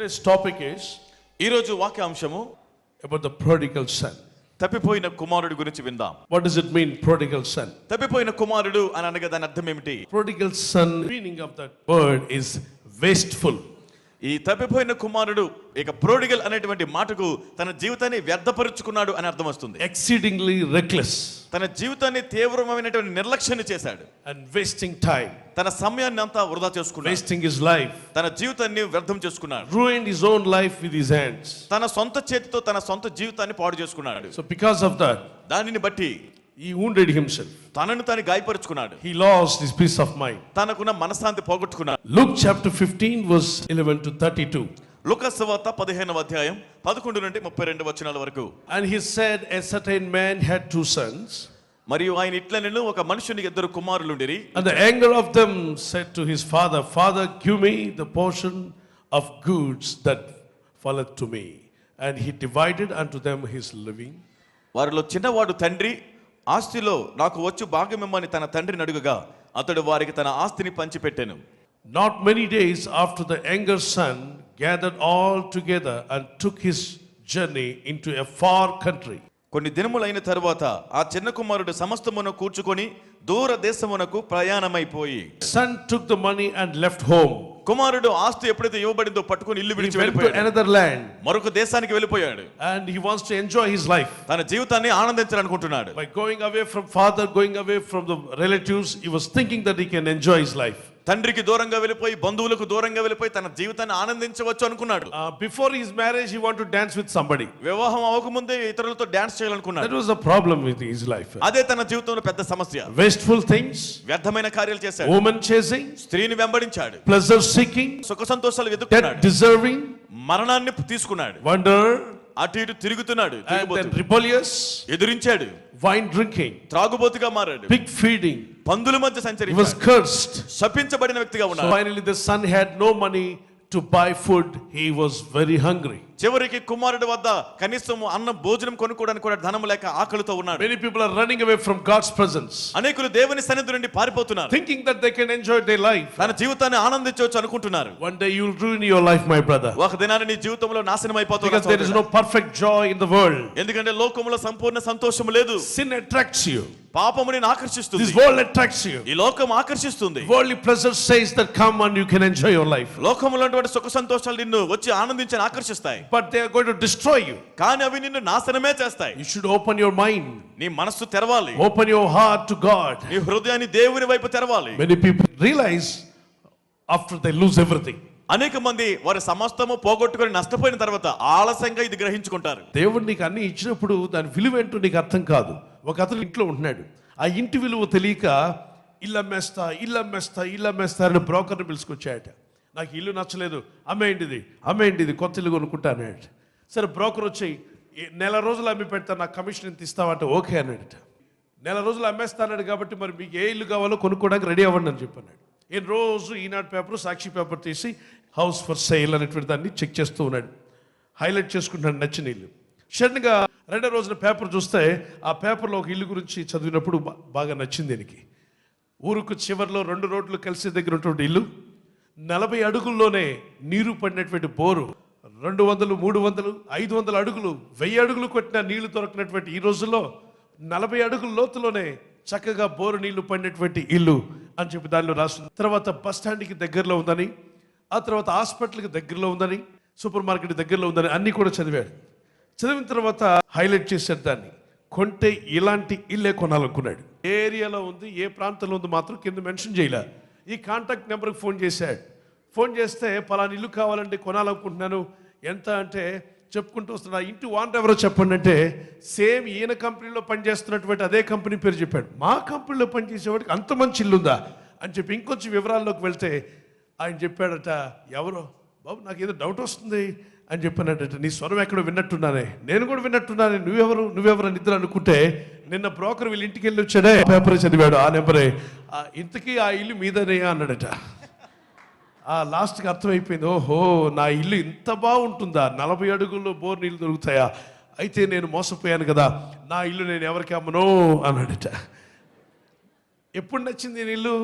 Today's topic is ఈ రోజు వాక్యాంశము about the prodigal son. తప్పిపోయిన కుమారుడి గురించి విందాం. What does it mean, prodigal son? తప్పిపోయిన కుమారుడు అని అనగా దాని అర్థం ఏమిటి? Prodigal son, meaning of that word is wasteful. ఈ తప్పిపోయిన కుమారుడు ఇక ప్రోడిగల్ అనేటువంటి మాటకు తన జీవితాన్ని వ్యర్థపరుచుకున్నాడు అని అర్థం వస్తుంది. Exceedingly reckless. తన జీవితాన్ని తీవ్రమైనటువంటి నిర్లక్ష్యాన్ని చేశాడు. And wasting time. తన సమయాన్ని అంతా వృధా చేసుకున్నాడు. Wasting his life. తన జీవితాన్ని వ్యర్థం చేసుకున్నాడు. Ruined his own life with his hands. తన సొంత చేతితో తన సొంత జీవితాన్ని పాడు చేసుకున్నాడు. So because of that, దానిని బట్టి he wounded himself. తనను తాను గాయపరుచుకున్నాడు. He lost his peace of mind. తనకున్న మనశ్శాంతి పోగొట్టుకున్నాడు. Luke chapter 15 verse 11 to 32. లూకా సువార్త 15వ అధ్యాయం 11 నుండి 32 వచనాల వరకు. And he said, a certain man had two sons. మరియు ఆయన ఇట్లనెను, ఒక మనుషునికి ఇద్దరు కుమారులుండిరి. And the younger of them said to his father, Father, give me the portion of goods that falleth to me. And he divided unto them his living. వారిలో చిన్నవాడు తండ్రి, ఆస్తిలో నాకు వచ్చు భాగమిమ్మని తన తండ్రిని అడుగగా అతడు వారికి తన ఆస్తిని పంచిపెట్టెను. Not many days after, the younger son gathered all together and took his journey into a far country. కొన్ని దినములైన తరువాత ఆ చిన్న కుమారుడు సమస్తమును కూర్చుకొని దూర దేశమునకు ప్రయాణమైపోయి. Son took the money and left home. కుమారుడు ఆస్తి ఎప్పుడైతే ఇవ్వబడిందో పట్టుకొని ఇల్లు He విడిచి went to వెళ్ళిపోయాడు. another land మరొక దేశానికి వెళ్ళిపోయాడు. and he wants to enjoy his life. తన జీవితాన్ని ఆనందించాలనుకుంటున్నాడు. By going away from father, going away from the relatives, he was thinking that he can enjoy his life. తండ్రికి దూరంగా వెళ్ళిపోయి, బంధువులకు దూరంగా వెళ్ళిపోయి తన జీవితాన్ని ఆనందించవచ్చు అనుకున్నాడు. Before his marriage, he wanted to dance with somebody. వివాహం అవ్వకముందే ఇతరులతో dance చేయాలనుకున్నాడు. That was a problem with his life. అదే తన జీవితంలో పెద్ద సమస్య. Wasteful things, వ్యర్థమైన కార్యాలు చేశాడు. woman chasing, స్త్రీని వెంబడించాడు. pleasure seeking, సుఖ సంతోషాలు death వెతుకున్నాడు. deserving, మరణాన్ని తీసుకున్నాడు. wonder, అటు ఇటు తిరుగుతున్నాడు. and then rebellious, ఎదిరించాడు. wine drinking, త్రాగుబోతుగా మారాడు. pig feeding. పందుల మధ్య He was సంచరించాడు. cursed. శపించబడిన వ్యక్తిగా So ఉన్నాడు. finally, the son had no money to buy food. He was very hungry. చివరికి కుమారుడి వద్ద కనీసం అన్నం భోజనం కొనుక్కోవడానికి కూడా ధనం లేక ఆకలితో ఉన్నాడు. Many people are running away from God's presence, అనేకులు దేవుని సన్నిధి నుండి పారిపోతున్నారు. thinking that they can enjoy their life. తన జీవితాన్ని ఆనందించవచ్చు అనుకుంటున్నారు. One day you will ruin your life, my brother, ఒక దినాన్ని నీ జీవితంలో నాశనం అయిపోతుంది. because there is no perfect joy in the world. ఎందుకంటే లోకములో సంపూర్ణ సంతోషం లేదు. Sin attracts you. పాపము నిన్ను ఆకర్షిస్తుంది. This world attracts you. ఈ లోకం ఆకర్షిస్తుంది. Worldly pleasure says that come and you can enjoy your life. లోకములో ఉన్నటువంటి సుఖ సంతోషాలు నిన్ను వచ్చి ఆనందించని ఆకర్షిస్తాయి. But they are going to destroy you. కానీ అవి నిన్ను నాశనమే చేస్తాయి. You should open your mind. నీ మనస్సు తెరవాలి. Open your heart to God. నీ హృదయాన్ని దేవుని వైపు తెరవాలి. Many people realize after they lose everything. అనేక మంది వారి సమస్తము పోగొట్టుకొని నష్టపోయిన తర్వాత ఆలస్యంగా ఇది గ్రహించుకుంటారు. దేవుడు నీకు అన్ని ఇచ్చినప్పుడు దాని విలువ ఏంటో నీకు అర్థం కాదు. ఒక అతను ఇంట్లో ఉంటున్నాడు. ఆ ఇంటి విలువ తెలియక ఇల్లమ్మేస్తా అని బ్రోకర్ని పిలుచుకొచ్చాయట. నాకు ఇల్లు నచ్చలేదు, అమ్మేయండి ఇది కొత్త ఇల్లు కొనుక్కుంటానంట. సరే బ్రోకర్ వచ్చి నెల రోజులు అమ్మి పెడతా, నాకు కమిషన్ ఎంత ఇస్తావంటే ఓకే అన్నాడట. నెల రోజులు అమ్మేస్తాన్నాడు కాబట్టి మరి మీకు ఏ ఇల్లు కావాలో కొనుక్కోవడానికి రెడీ అవ్వండి అని చెప్పన్నాడు. రోజు ఈనాడు పేపర్, సాక్షి పేపర్ తీసి హౌస్ ఫర్ సేల్ అనేటువంటి దాన్ని చెక్ చేస్తూ ఉన్నాడు. హైలైట్ చేసుకుంటున్నాడు నచ్చిన ఇల్లు. సడన్గా రెండో రోజున పేపర్ చూస్తే ఆ పేపర్లో ఒక ఇల్లు గురించి చదివినప్పుడు బాగా నచ్చింది దీనికి. ఊరుకు చివరిలో 2 రోడ్లు కలిసే దగ్గర ఉన్నటువంటి ఇల్లు, 40 అడుగుల్లోనే నీరు పడినటువంటి బోరు, 200, 300, 500 అడుగులు, 1000 అడుగులు కొట్టిన నీళ్లు దొరకినటువంటి ఈ రోజుల్లో 40 అడుగుల లోతులోనే చక్కగా బోరు నీళ్లు పడినటువంటి ఇల్లు అని చెప్పి దానిలో రాస్తుంది. తర్వాత బస్ స్టాండ్కి దగ్గరలో ఉందని, ఆ తర్వాత హాస్పిటల్కి దగ్గరలో ఉందని, సూపర్ మార్కెట్ దగ్గరలో ఉందని అన్నీ కూడా చదివాడు. చదివిన తర్వాత హైలైట్ చేశాడు దాన్ని. కొంటే ఇలాంటి ఇల్లే కొనాలనుకున్నాడు. ఏ ఏరియాలో ఉంది, ఏ ప్రాంతంలో ఉంది మాత్రం కింద మెన్షన్ చేయలే. ఈ కాంటాక్ట్ నెంబర్కి ఫోన్ చేశాడు. ఫోన్ చేస్తే పలానా ఇల్లు కావాలంటే కొనాలనుకుంటున్నాను, ఎంత అంటే చెప్పుకుంటూ వస్తున్నా. ఇంటి ఓనర్ ఎవరో చెప్పండి అంటే సేమ్ ఈయన కంపెనీలో పనిచేస్తున్నటువంటి అదే కంపెనీ పేరు చెప్పాడు. మా కంపెనీలో పనిచేసేవాడికి అంత మంచి ఇల్లుందా అని చెప్పి ఇంకొంచెం వివరాల్లోకి వెళ్తే ఆయన చెప్పాడట, ఎవరో బాబు నాకు ఏదో డౌట్ వస్తుంది అని చెప్పానట. నీ స్వరం ఎక్కడో విన్నట్టున్నానే, నేను కూడా విన్నట్టున్నానే, నువ్వెవరు అని ఇద్దరు అనుకుంటే నిన్న బ్రోకర్ వీళ్ళ ఇంటికి వెళ్ళి వచ్చాడే, పేపర్ చదివాడు, ఆ నెంబరే, ఇంతకీ ఆ ఇల్లు మీదనే అన్నాడట. లాస్ట్కి అర్థమైపోయింది, ఓహో నా ఇల్లు ఇంత బాగుంటుందా, 40 అడుగుల్లో బోర్ నీళ్ళు దొరుకుతాయా, అయితే నేను మోసపోయాను కదా, నా ఇల్లు నేను ఎవరికి అమ్మను అన్నాడట. ఎప్పుడు నచ్చింది నేను ఇల్లు?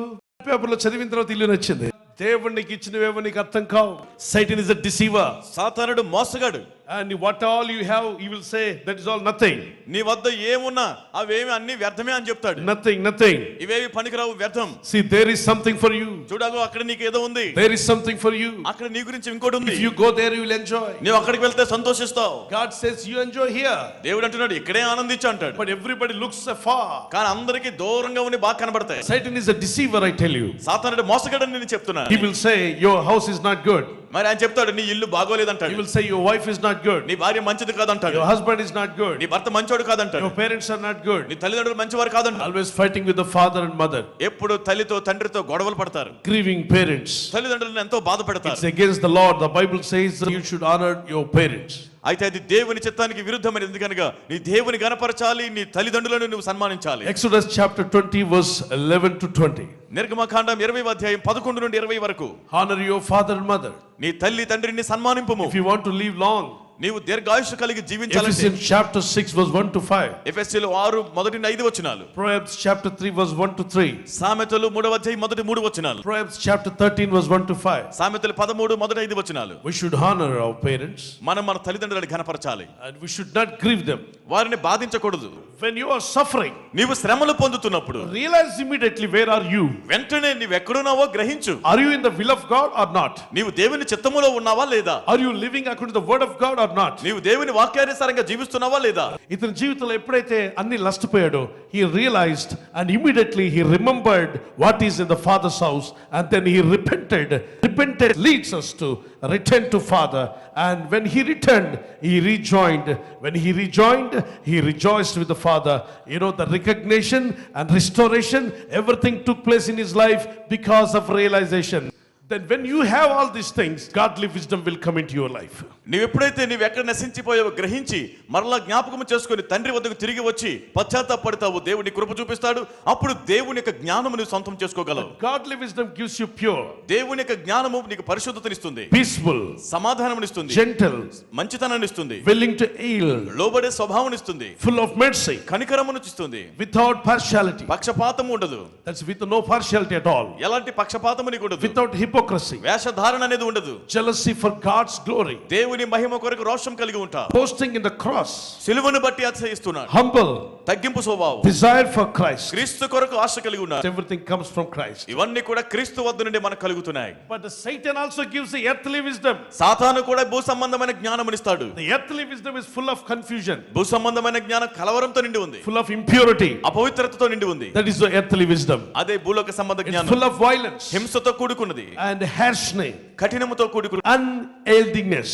పేపర్లో చదివిన తర్వాత ఇల్లు నచ్చింది. దేవునికి ఇచ్చినవేవో నీకు అర్థం కావు. Satan is a deceiver. సాతానుడు మోసగాడు. And what all you have, he will say that is all nothing. నీ వద్ద ఏమున్నా అవేమి అన్ని వ్యర్థమే అని చెప్తాడు. Nothing, nothing. ఇవేవి పనికిరావు, వ్యర్థం. See, there is something for you. చూడాలి, అక్కడ నీకు ఏదో ఉంది. There is something for you. అక్కడ నీ గురించి ఇంకోటి ఉంది. If you go there, you will enjoy. నీవు అక్కడికి వెళ్తే సంతోషిస్తావు. God says you enjoy here. దేవుడు అంటున్నాడు ఇక్కడే ఆనందించు అంటాడు. But everybody looks afar. కానీ అందరికీ దూరంగా ఉండి బాగా కనబడతాయి. Satan is a deceiver, I tell you. సాతానుడు మోసగాడని నేను చెప్తున్నాను. He will say your house is not good. మరి ఆయన చెప్తాడు నీ ఇల్లు బాగోలేదంటాడు. He will say your wife is not good. నీ భార్య మంచిది కాదంటాడు. Your husband is not good. నీ భర్త మంచోడు కాదంటాడు. Your parents are not good. నీ తల్లిదండ్రులు మంచివారు కాదంటాడు. Always fighting with the father and mother. ఎప్పుడు తల్లితో తండ్రితో గొడవలు పడతారు. Grieving parents. తల్లిదండ్రులను ఎంతో బాధ పెడతారు. It's against the Lord. The Bible says you should honor your parents. అయితే అది దేవుని చిత్తానికి విరుద్ధమైనది. ఎందుకనగా నీ దేవుని గణపరచాలి, నీ తల్లిదండ్రులను నువ్వు సన్మానించాలి. Exodus chapter 20 verse 11 to 20. నిర్గమకాండం 20వ అధ్యాయం 11 నుండి 20 వరకు. Honor your father and mother. నీ తల్లి తండ్రిని సన్మానింపుము. If you want to live long. నీవు దీర్ఘాయుష్షు కలిగి జీవించాలంటే. Ephesians chapter 6 verse 1 to 5. ఎఫెసీయులు 6 మొదటి 5 వచనాలు. Proverbs chapter 3 verse 1 to 3. సామెతలు 3వ అధ్యాయం మొదటి 3 వచనాలు. Proverbs chapter 13 verse 1 to 5. సామెతలు 13 మొదటి 5 వచనాలు. We should honor our parents. మనం మన తల్లిదండ్రులను ఘనపరచాలి. And we should not grieve them. వారిని బాధించకూడదు. When you are suffering, నీవు శ్రమలు పొందుతున్నప్పుడు realize immediately where are you? వెంటనే నీవు ఎక్కడున్నావో గ్రహించు. Are you in the will of God or not? నీవు దేవుని చిత్తములో ఉన్నావా లేదా? Are you living according to the word of God or not? నీవు దేవుని వాక్యానుసారంగా జీవిస్తున్నావా లేదా? ఇతని జీవితంలో ఎప్పుడైతే అన్ని లష్టపోయాడో he realized and immediately he remembered what is in the father's house and then he repented. Repented leads us to return to father, and when he returned he rejoined. When he rejoined he rejoiced with the father. You know, the recognition and restoration, everything took place in his life because of realization. Then when you have all these things, godly wisdom will come into your life. నీవు ఎప్పుడైతే నీవు ఎక్కడ నశించిపోయావో గ్రహించి మరలా జ్ఞాపకం చేసుకొని తండ్రి వద్దకు తిరిగి వచ్చి పశ్చాత్తాపడతావు, దేవుని కృప చూపిస్తాడు. అప్పుడు దేవుని యొక్క జ్ఞానము నువ్వు సొంతం చేసుకోగలవు. Godly wisdom gives you pure. దేవుని యొక్క జ్ఞానము నీకు పరిశుద్ధతనిస్తుంది, Peaceful. సమాధానమునిస్తుంది, Gentle. మంచితనాన్నిస్తుంది, Willing to yield. లోబడే స్వభావమునిస్తుంది, Full of mercy. కనికరమునిస్తుంది, Without partiality. పక్షపాతము ఉండదు. That's with no partiality at all. ఎలాంటి పక్షపాతము నీకు ఉండదు. Without hypocrisy. వేషధారణ అనేది ఉండదు. Jealousy for God's glory. దేవుని మహిమ కొరకు రోషం కలిగి ఉంటా. Boasting in the cross. సిలువను బట్టి అతిశయిస్తున్నాడు. Humble. తగ్గింపు స్వభావం. Desire for Christ. క్రీస్తు కొరకు ఆశ కలిగి ఉన్నాడు. Everything comes from Christ. ఇవన్నీ కూడా క్రీస్తు వద్ద నుండి మనకు కలుగుతున్నాయి. But the Satan also gives the earthly wisdom. సాతాను కూడా భూ సంబంధమైన జ్ఞానమునిస్తాడు. The earthly wisdom is full of confusion. భూ సంబంధమైన జ్ఞానం కలవరంతో నిండి ఉంది. Full of impurity. అపవిత్రతతో నిండి ఉంది. That is the earthly wisdom. అదే భూలోక సంబంధ It's జ్ఞానం. full of violence. హింసతో కూడుకున్నది. And harshness. కఠినముతో కూడుకున్నది. Unyieldingness.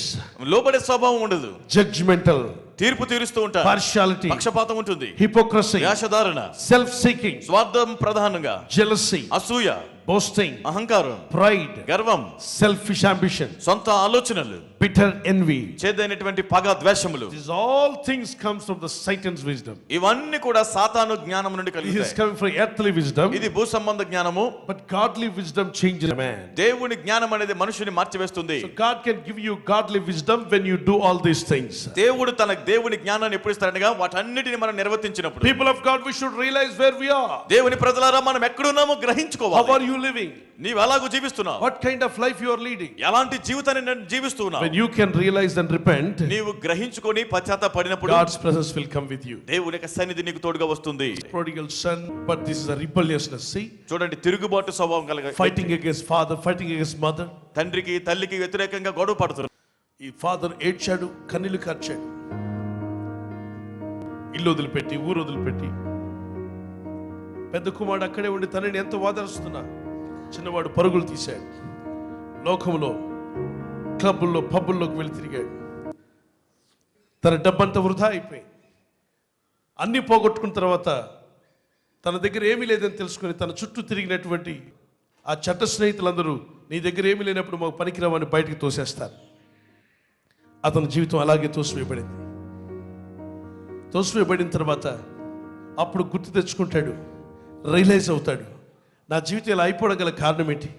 లోబడే స్వభావం ఉండదు. Judgmental. తీర్పు తీరుస్తూ ఉంటారు. Partiality. పక్షపాతం ఉంటుంది. Hypocrisy. వేషధారణ. Self-seeking. స్వార్థం ప్రధానంగా. Jealousy. అసూయ. Boasting. అహంకారం. Pride. గర్వం. Selfish ambition. సొంత ఆలోచనలు. Bitter envy. చేదైనటువంటి పగ ద్వేషములు. These all things comes from the Satan's wisdom. ఇవన్నీ కూడా సాతాను జ్ఞానం నుండి He is కలుగుతాయి. coming from earthly wisdom. ఇది భూ సంబంధ జ్ఞానము. But godly wisdom changes a man. దేవుని జ్ఞానం అనేది మనుషుని మార్చివేస్తుంది. So God can give you godly wisdom when you do all these things. దేవుడు తన దేవుని జ్ఞానాన్ని ఎప్పుడు ఇస్తాడనగా వాటన్నిటిని మనం నిర్వర్తించినప్పుడు. People of God, we should realize where we are. దేవుని ప్రజలారా మనం ఎక్కడున్నామో How గ్రహించుకోవాలి. are you living? నీవు ఎలాగూ జీవిస్తున్నావు? What kind of life you are leading? ఎలాంటి జీవితాన్ని నేను జీవిస్తున్నావు? When you can realize and repent, నీవు గ్రహించుకొని పశ్చాత్తాపడినప్పుడు God's presence will come with you. దేవుని యొక్క సన్నిధి నీకు తోడుగా వస్తుంది. Prodigal son, but this is a rebelliousness. See, చూడండి, తిరుగుబాటు స్వభావం కలిగ fighting against father, fighting against mother. తండ్రికి తల్లికి వ్యతిరేకంగా గొడవ పడుతున్నారు. ఈ ఫాదర్ ఏడ్చాడు, కన్నీళ్లు కార్చాడు, ఇల్లు వదిలిపెట్టి, ఊరు వదిలిపెట్టి. పెద్ద కుమారుడు అక్కడే ఉండి తనని ఎంతో వాదరుస్తున్నా, చిన్నవాడు పరుగులు తీశాడు. లోకంలో క్లబ్బుల్లో పబ్బుల్లోకి వెళ్ళి తిరిగాడు. తన డబ్బంతా వృధా అయిపోయింది. అన్నీ పోగొట్టుకున్న తర్వాత తన దగ్గర ఏమీ లేదని తెలుసుకొని తన చుట్టూ తిరిగినటువంటి ఆ చట్ట స్నేహితులందరూ నీ దగ్గర ఏమీ లేనప్పుడు మాకు పనికిరావని బయటికి తోసేస్తారు. అతని జీవితం అలాగే తోసివేయబడింది. తోసివేయబడిన తర్వాత అప్పుడు గుర్తు తెచ్చుకుంటాడు, రియలైజ్ అవుతాడు, నా జీవితం ఇలా అయిపోవడం గల కారణం ఏంటి?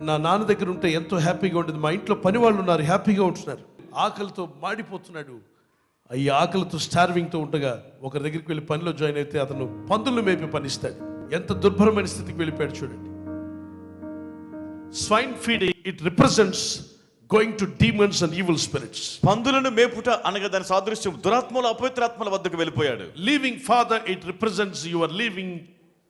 నా నాన్న దగ్గర ఉంటే ఎంతో హ్యాపీగా ఉండేది, మా ఇంట్లో పని వాళ్ళు ఉన్నారు, హ్యాపీగా ఉంటున్నారు. ఆకలితో మాడిపోతున్నాడు. ఈ ఆకలితో స్టార్వింగ్తో ఉండగా ఒకరి దగ్గరికి వెళ్ళి పనిలో జాయిన్ అయితే అతను పందులను మేపి పనిస్తాడు. ఎంత దుర్భరమైన స్థితికి వెళ్ళిపోయాడు చూడండి. Swine feeding, it represents going to demons and evil spirits. పందులను మేపుట అనగా దాని సాదృశ్యం దురాత్మల అపవిత్రాత్మల వద్దకు వెళ్ళిపోయాడు. Leaving father, it represents you are leaving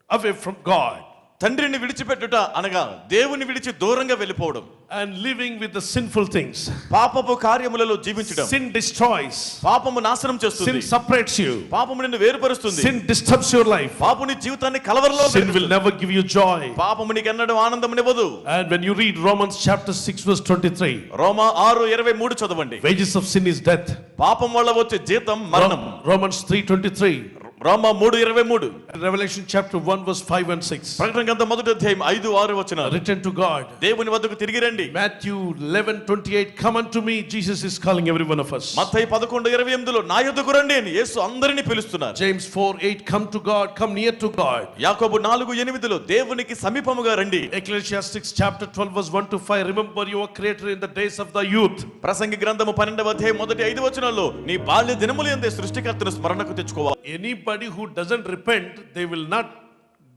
away from God. తండ్రిని విడిచిపెట్టుట అనగా దేవుని విడిచి దూరంగా వెళ్ళిపోవడం. And living with the sinful things. పాపపు కార్యములలో జీవించడం. Sin destroys. పాపము నాశనం చేస్తుంది. Sin separates you. పాపము నిన్ను వేరుపరుస్తుంది. Sin disturbs your life. పాపము నీ జీవితాన్ని కలవరలో Sin will never give you joy. పాపము నీకు ఎన్నడూ ఆనందమునివ్వదు. And when you read Romans chapter 6 verse 23. రోమా 6:23 చదవండి. Wages of sin is death. పాపం వల్ల వచ్చే జీతం మరణం. Romans 3:23. Roma 3:23. Revelation chapter 1 verse 5 and 6. ప్రకటన గ్రంథం 1:5-6 వచనాలు. Return to God. దేవుని వద్దకు తిరిగి రండి. Matthew 11:28. Come unto me. Jesus is calling every one of us. మత్తయి 11:28 నా యొద్దకు రండి అని యేసు అందరిని పిలుస్తున్నారు. James 4:8. Come to God. Come near to God. యాకోబు 4:8 దేవునికి సమీపముగా రండి. Ecclesiastes chapter 12 verse 1 to 5. Remember your creator in the days of the youth. ప్రసంగి గ్రంథము 12వ మొదటి 5 వచనాల్లో నీ బాల్య దినములందే సృష్టికర్తను స్మరణకు తెచ్చుకోవాలి. Anybody who doesn't repent, they will not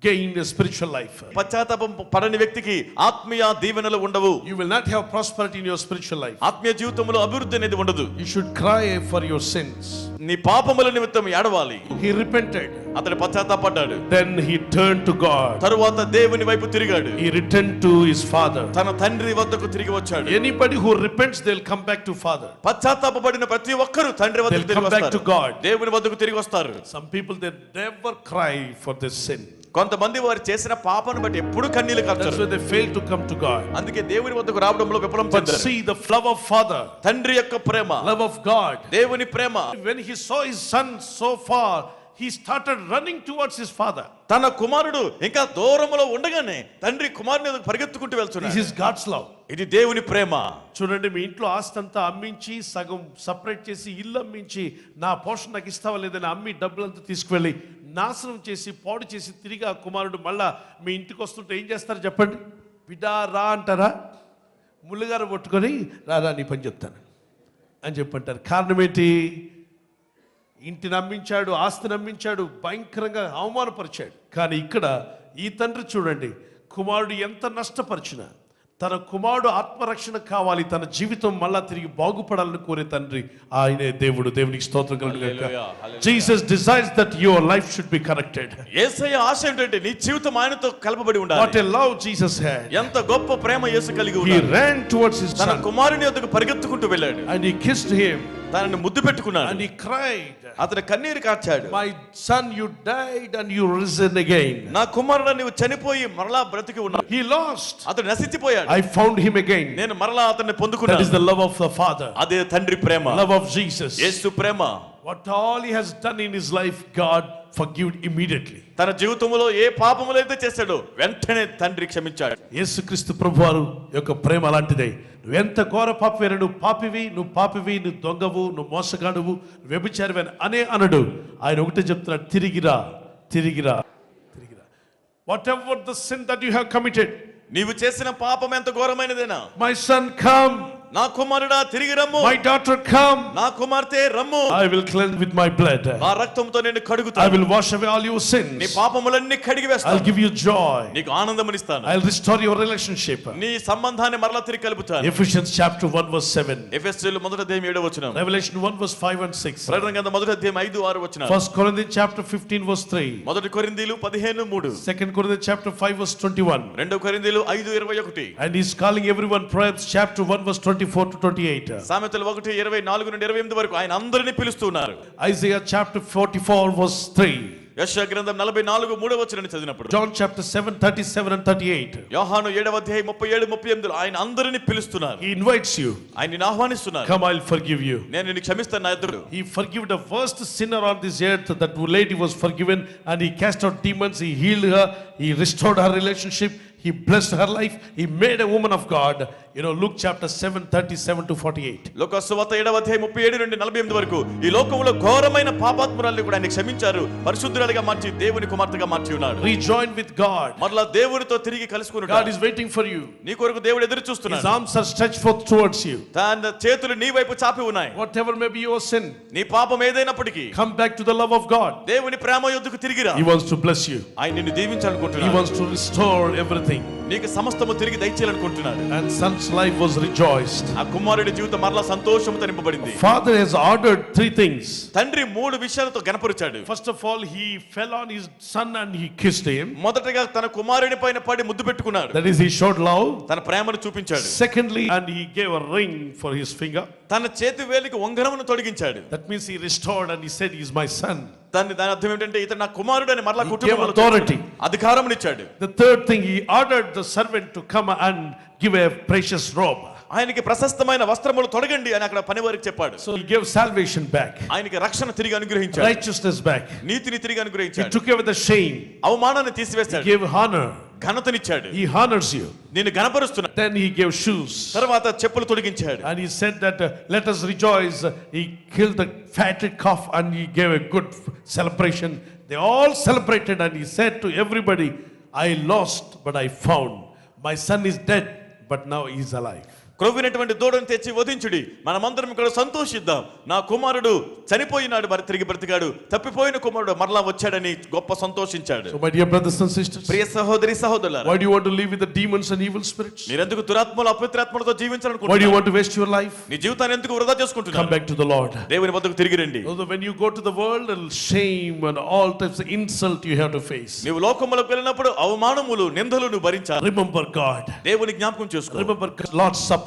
gain a spiritual life. పశ్చాత్తాపం పడని వ్యక్తికి ఆత్మీయ దీవెనలు ఉండవు. You will not have prosperity in your spiritual life. ఆత్మీయ జీవితంలో అభివృద్ధి అనేది ఉండదు. You should cry for your sins. నీ పాపముల నిమిత్తం ఏడవాలి. He repented. అతడు పశ్చాత్తాపడ్డాడు. Then he turned to God. తరువాత దేవుని వైపు తిరిగాడు. He returned to his father. తన తండ్రి వద్దకు తిరిగి వచ్చాడు. Anybody who repents, they'll come back to father. పశ్చాత్తాపపడిన ప్రతి ఒక్కరు తండ్రి వద్దకు They'll తిరిగి come back to వస్తారు. God. దేవుని వద్దకు తిరిగి వస్తారు. Some people, they never cry for this sin. కొంతమంది వారు చేసిన పాపను బట్టి ఎప్పుడు కన్నీళ్లు That's కార్చారు. why they fail to come to God. అందుకే దేవుని వద్దకు రావడంలో విఫలం But చెందారు. see the love of father, తండ్రి యొక్క ప్రేమ, love of God. దేవుని ప్రేమ. When he saw his son so far, he started running towards his father. తన కుమారుడు ఇంకా దూరములో ఉండగానే తండ్రి కుమారుని ఎదుగు పరిగెత్తుకుంటూ This వెళ్తున్నాడు. is God's love. ఇది దేవుని ప్రేమ. చూడండి, మీ ఇంట్లో ఆస్తి అంతా అమ్మించి సగం సపరేట్ చేసి ఇల్లు అమ్మించి నా పోషణ నాకు ఇస్తావా లేదని అమ్మి డబ్బులంతా తీసుకువెళ్ళి నాశనం చేసి పాడు చేసి తిరిగి ఆ కుమారుడు మళ్ళా మీ ఇంటికి వస్తుంటే ఏం చేస్తారు చెప్పండి? బిడ్డా రా అంటారా? ముళ్ళుగారు పట్టుకొని రారా నీ పని చెప్తాను అని చెప్పంటారు. కారణం ఏంటి? ఇంటిని నమ్మించాడు, ఆస్తి నమ్మించాడు, భయంకరంగా అవమానపరిచాడు. కానీ ఇక్కడ ఈ తండ్రి చూడండి, కుమారుడు ఎంత నష్టపరిచినా తన కుమారుడు ఆత్మరక్షణ కావాలి, తన జీవితం మళ్ళా తిరిగి బాగుపడాలని కోరే తండ్రి ఆయనే దేవుడు. దేవునికి స్తోత్రం కలుగును గాక. Jesus desires that your life should be corrected. యేసయ్య ఆశ ఏంటంటే నీ జీవితం ఆయనతో కలపబడి What ఉండాలి. a love Jesus had. ఎంత గొప్ప ప్రేమ యేసు కలిగి He ఉన్నాడు. ran towards his తన son కుమారుని వద్దకు పరిగెత్తుకుంటూ వెళ్ళాడు. and he kissed him తనని ముద్దు పెట్టుకున్నాడు. and he cried, అతను కన్నీరు కార్చాడు. my son, you died and you risen again. నా కుమారుడా నీవు చనిపోయి మరలా బ్రతికి ఉన్నావు. He lost, అతడు నశించిపోయాడు. I found him again. నేను మరలా అతన్ని That పొందుకున్నాను. is the love of the Father, అదే తండ్రి ప్రేమ, love of Jesus. Yesu Prema. What all he has done in his life, God forgave immediately. తన జీవితంలో ఏ పాపములైతే చేశాడో వెంటనే తండ్రి క్షమించాడు. యేసుక్రీస్తు ప్రభువారు యొక్క ప్రేమ అలాంటిదే. నువ్వు ఎంత ఘోర పాపివైనా, నువ్వు పాపివి, నువ్వు దొంగవు, నువ్వు మోసగాడువు, వ్యభిచారివి అనే అనడు. ఆయన ఒకటే చెప్తున్నాడు, తిరిగిరా తిరిగిరా తిరిగిరా. Whatever the sin that you have committed, నీవు చేసిన పాపం ఎంత ఘోరమైనదేనా, మై సన్ కమ్, నా కుమారుడా తిరిగి రమ్ము, మై డాటర్ కమ్, నా కుమార్తె రమ్ము, I will cleanse with my blood, నా రక్తంతో నిన్ను I కడుగుతాను, will wash away all your నీ sins, పాపములన్నీ కడిగి I'll వేస్తాను, give you joy, నీకు ఆనందమునిస్తాను, I'll restore your relationship. నీ సంబంధాన్ని మరలా తిరిగి కలుపుతాను. Ephesians chapter 1 verse 7, ఎఫెసీయులు 1:7 Revelation 1 verse 5 and 6, ప్రకటన గ్రంథం 1:5-6 1 Corinthians chapter 15 verse 3, 1 కొరింథీయులు 15:3, 2 Corinthians chapter 5 verse 21, 2 కొరింథీయులు 5:21, and he's calling everyone. Proverbs chapter 1 verse 24 to 28, సామెతలు 1:24-28 వరకు ఆయన అందరినీ పిలుస్తున్నారు. Isaiah chapter 44 verse 3, యెషయా గ్రంథం 44:3 చదివినప్పుడు, John chapter 7 37 and 38, యోహాను 7:37-38 ఆయన అందరినీ పిలుస్తున్నారు. he invites you, ఆయన నిన్ను ఆహ్వానిస్తున్నారు. come, I'll forgive you. నేను నిన్ను క్షమిస్తాను నా ఎదురు. He forgave the worst sinner on this earth. That lady was forgiven, and he cast out demons, he healed her, he restored her relationship, he blessed her life, he made a woman of God. You know, Luke chapter 7 37 to 48. లోక సువార్త 7:37-48 వరకు ఈ లోకంలో ఘోరమైన పాపాత్మురాల్ని కూడా ఆయన క్షమించారు, పరిశుద్ధురాలిగా మార్చి దేవుని కుమార్తెగా మార్చి ఉన్నాడు. Rejoin with God. మరలా దేవునితో తిరిగి God కలుసుకున్నాడు. is waiting for you. నీ కొరకు దేవుడు ఎదురు His చూస్తున్నాడు. arms are stretched forth towards you. తన చేతులు నీ వైపు చాపి ఉన్నాయి. Whatever may be your sin, నీ పాపం ఏదైనప్పటికీ come back to the love of God. దేవుని ప్రేమ యొద్దకు తిరిగిరా. He wants to bless you. ఆయన నిన్ను He దీవించాలనుకుంటున్నాడు. wants to restore everything. నీకు సమస్తము తిరిగి దయచేయాలనుకుంటున్నాడు. And son's life was rejoiced. ఆ కుమారుడి జీవితం మరలా సంతోషంతో నింపబడింది. Father has ordered 3 things. తండ్రి 3 విషయాలతో గణపరిచాడు. First of all, he fell on his son and he kissed him. మొదటగా తన కుమారుడి పైన పడి ముద్దు పెట్టుకున్నాడు. That is, he showed love. తన ప్రేమను చూపించాడు. Secondly, and he gave a ring for his finger. తన చేతి వేలికి ఉంగరమును తొడిగించాడు. That means he restored and he said, he is my son. దాని అర్థం ఏంటంటే ఇతడు నా కుమారుడు అని మరలా He gave కుటుంబంలో authority. అధికారమును ఇచ్చాడు. The third thing, he ordered the servant to come and give a precious robe. ఆయనకి ప్రశస్తమైన వస్త్రములు తొడగండి అని అక్కడ పనివారికి చెప్పాడు. So he gave salvation back, ఆయనకి రక్షణ తిరిగి అనుగ్రహించాడు. righteousness back. నీతిని తిరిగి He అనుగ్రహించాడు. took away the shame. అవమానాన్ని He తీసివేశాడు. gave honor. ఘనతనిచ్చాడు. He honors you. నేను ఘనపరుస్తున్నా. Then he gave shoes. తర్వాత చెప్పులు తొడిగించాడు. And he said that let us rejoice. He killed the fatted calf and he gave a good celebration. They all celebrated and he said to everybody, I lost but I found. My son is dead but now he is alive. క్రొవ్వినటువంటి దూడను తెచ్చి వధించుడి, మనమందరం ఇక్కడ సంతోషిద్దాం. నా కుమారుడు చనిపోయినాడు మరి తిరిగి బ్రతికాడు, తప్పిపోయిన కుమారుడు మరలా వచ్చాడని గొప్ప సంతోషించాడు. So my dear brothers and sisters, ప్రియ సహోదరి సహోదరులారా, why do you want to live with the demons and evil spirits? మీరెందుకు దురాత్మలు అపవిత్రాత్మలతో Why do you జీవించాలనుకుంటున్నారు? want to waste your life? నీ జీవితాన్ని ఎందుకు వృధా Come చేసుకుంటున్నారు? back to the Lord. దేవుని వద్దకు తిరిగి రండి. Although when you go to the world, shame and all types of insult you have to face. నీవు లోకములకు వెళ్ళినప్పుడు అవమానములు నిందలు నువ్వు భరించాలి. Remember God. దేవుని జ్ఞాపకం చేసుకో. Remember Lord's Supper.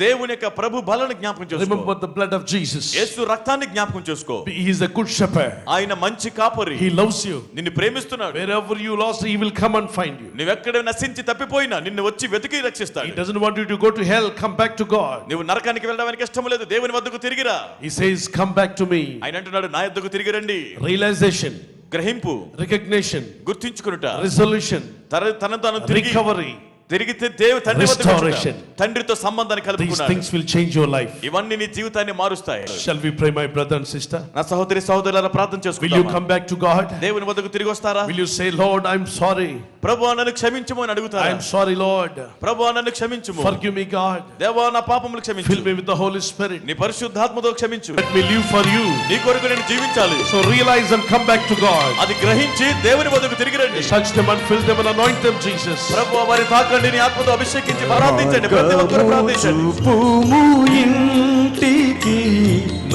దేవుని యొక్క ప్రభు బలను జ్ఞాపకం చేసుకో. Remember the blood of Jesus. యేసు రక్తాన్ని జ్ఞాపకం చేసుకో. He is a good shepherd. ఆయన మంచి కాపరి. He loves you. నిన్ను ప్రేమిస్తున్నాడు. Wherever you lost, he will come and find you. నువ్వెక్కడ నశించి తప్పిపోయినా నిన్ను వచ్చి వెతికి రక్షిస్తాడు. He doesn't want you to go to hell. Come back to God. నువ్వు నరకానికి వెళ్ళడానికి ఇష్టం లేదు, దేవుని వద్దకు తిరిగిరా. He says, come back to me. ఆయన అంటున్నాడు, నా యొద్దకు తిరిగి రండి. Realization, గ్రహింపు, recognition, గుర్తించుకునుట, resolution, తనను తాను తిరిగి recovery. తిరిగితే తండ్రి వద్దకు Restoration. వచ్చుట. తండ్రితో సంబంధాన్ని These కలుపుకున్నాడు. things will change your life. ఇవన్నీ నీ జీవితాన్ని మారుస్తాయి. Shall we pray, my brother and sister? నా సహోదరి సహోదరులారా ప్రార్థన Will you చేసుకుందామా? come back to God? దేవుని వద్దకు తిరిగి వస్తారా? Will you say, Lord, I'm sorry. ప్రభువా నన్ను క్షమించుము అని అడుగుతారా? I'm sorry, Lord. ప్రభువా నన్ను క్షమించుము. Forgive me, God. దేవా నా పాపములు క్షమించు. Fill me with the Holy Spirit. నీ పరిశుద్ధాత్మతో క్షమించు. Let me live for you. నీ కొరకు నేను జీవించాలి. So realize and come back to God. అది గ్రహించి దేవుని వద్దకు తిరిగి రండి. Touch them and fill them and anoint them, Jesus. ప్రభువా వారి తాకండి, నీ ఆత్మతో అభిషేకించి ప్రార్థించండి. ప్రతి ఒక్కరు ప్రార్థించండి. చూపుము ఇంటికి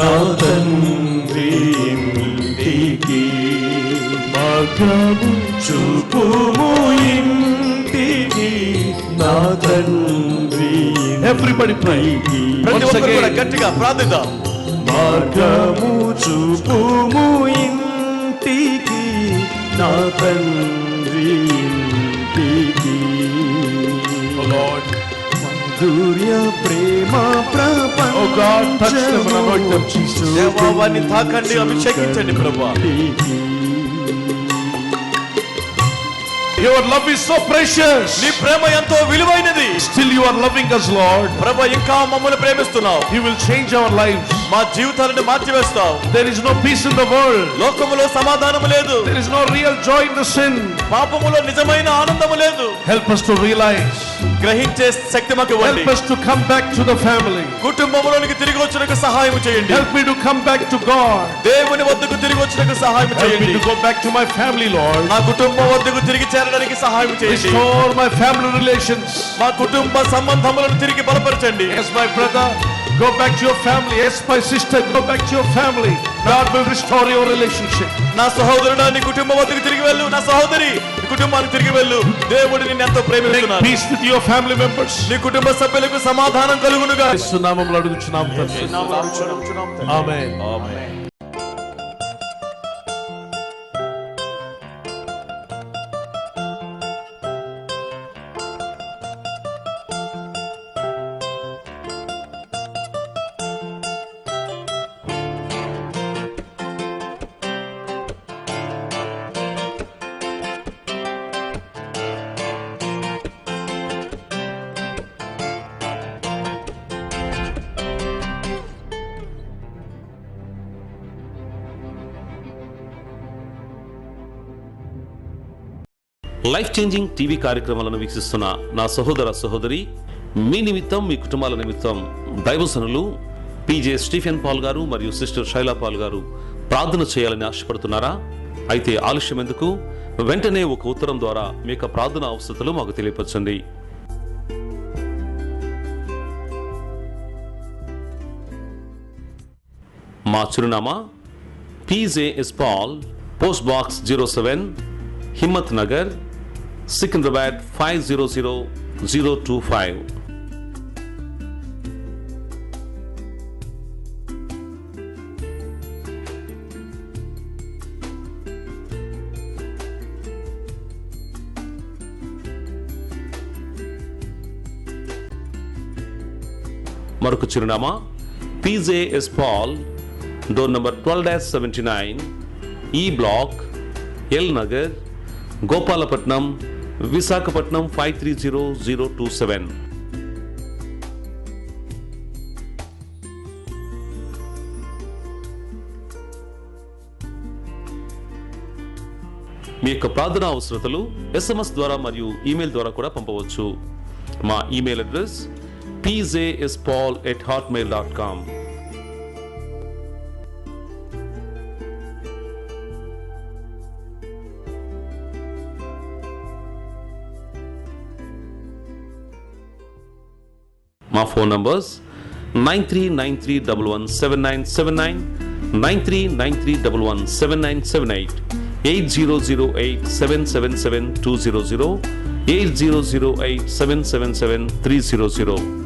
నా తండ్రి ఇంటికి, మార్గము చూపుము ఇంటికి నా తండ్రి Everybody pray. ప్రతి Once ఒక్కరు కూడా again. గట్టిగా ప్రార్థిద్దాం. మార్గము చూపుము ఇంటికి నా తండ్రి ఇంటికి, Oh Lord. మాధుర్య Prema Oh God, touch them and anoint them, Jesus. దేవా వారిని తాకండి, అభిషేకించండి ప్రభువా. Your love is so precious. నీ ప్రేమ ఎంతో విలువైనది. Still you are loving us, Lord. ప్రభువా ఇంకా మమ్మల్ని ప్రేమిస్తున్నావు. You will change our lives. మా జీవితాలను మార్చివేస్తావు. There is no peace in the world. లోకములో సమాధానము లేదు. There is no real joy in the sin. పాపములో నిజమైన ఆనందము లేదు. Help us to realize. గ్రహించే శక్తి మాకు ఇవ్వండి. Help us to come back to the family. కుటుంబములోనికి తిరిగి వచ్చుటకు సహాయం చేయండి. Help me to come back to God. దేవుని వద్దకు తిరిగి వచ్చుటకు సహాయం Help me చేయండి. to go back to my family, Lord. నా కుటుంబం వద్దకు తిరిగి చేరడానికి సహాయం చేయండి. Restore my family relations. మా కుటుంబ సంబంధములను తిరిగి బలపరచండి. Yes, my brother, go back to your family. Yes, my sister, go back to your family. God will restore your relationship. నా సహోదరుడా నీ కుటుంబం వద్దకు తిరిగి వెళ్ళు. నా సహోదరి నీ కుటుంబానికి తిరిగి వెళ్ళు. దేవుడు నిన్ను ఎంతో Make ప్రేమిస్తున్నాడు. peace with your family members. నీ కుటుంబ సభ్యులకు సమాధానం కలుగునుగా. యేసు నామములో అడుగుచున్నాం తండ్రి. ఆమేన్. లైఫ్ చేంజింగ్ టీవీ కార్యక్రమాలను వీక్షిస్తున్న నా సహోదర సహోదరి, మీ నిమిత్తం మీ కుటుంబాల నిమిత్తం దైవజనులు పీజే స్టీఫెన్ పాల్ గారు మరియు సిస్టర్ శైలా పాల్ గారు ప్రార్థన చేయాలని ఆశపడుతున్నారా? అయితే ఆలస్యం ఎందుకు? వెంటనే ఒక ఉత్తరం ద్వారా మీ యొక్క ప్రార్థన అవసరతలు మాకు తెలియపరచండి. మా చిరునామా PJS Paul, post box 07, Himmat Nagar, Secunderabad 500025. మరొక చిరునామా PJS Paul, డోర్ నంబర్ 12-79, ఈ బ్లాక్, ఎల్ నగర్, గోపాలపట్నం, విశాఖపట్నం 530027. మీ యొక్క ప్రార్థనా అవసరతలు SMS ద్వారా మరియు ఈమెయిల్ ద్వారా కూడా పంపవచ్చు. మా ఈమెయిల్ అడ్రస్ pjspaul@hotmail.com. మా ఫోన్ నంబర్స్ 9393117979, 9393117978, 8008777200, 8008777300.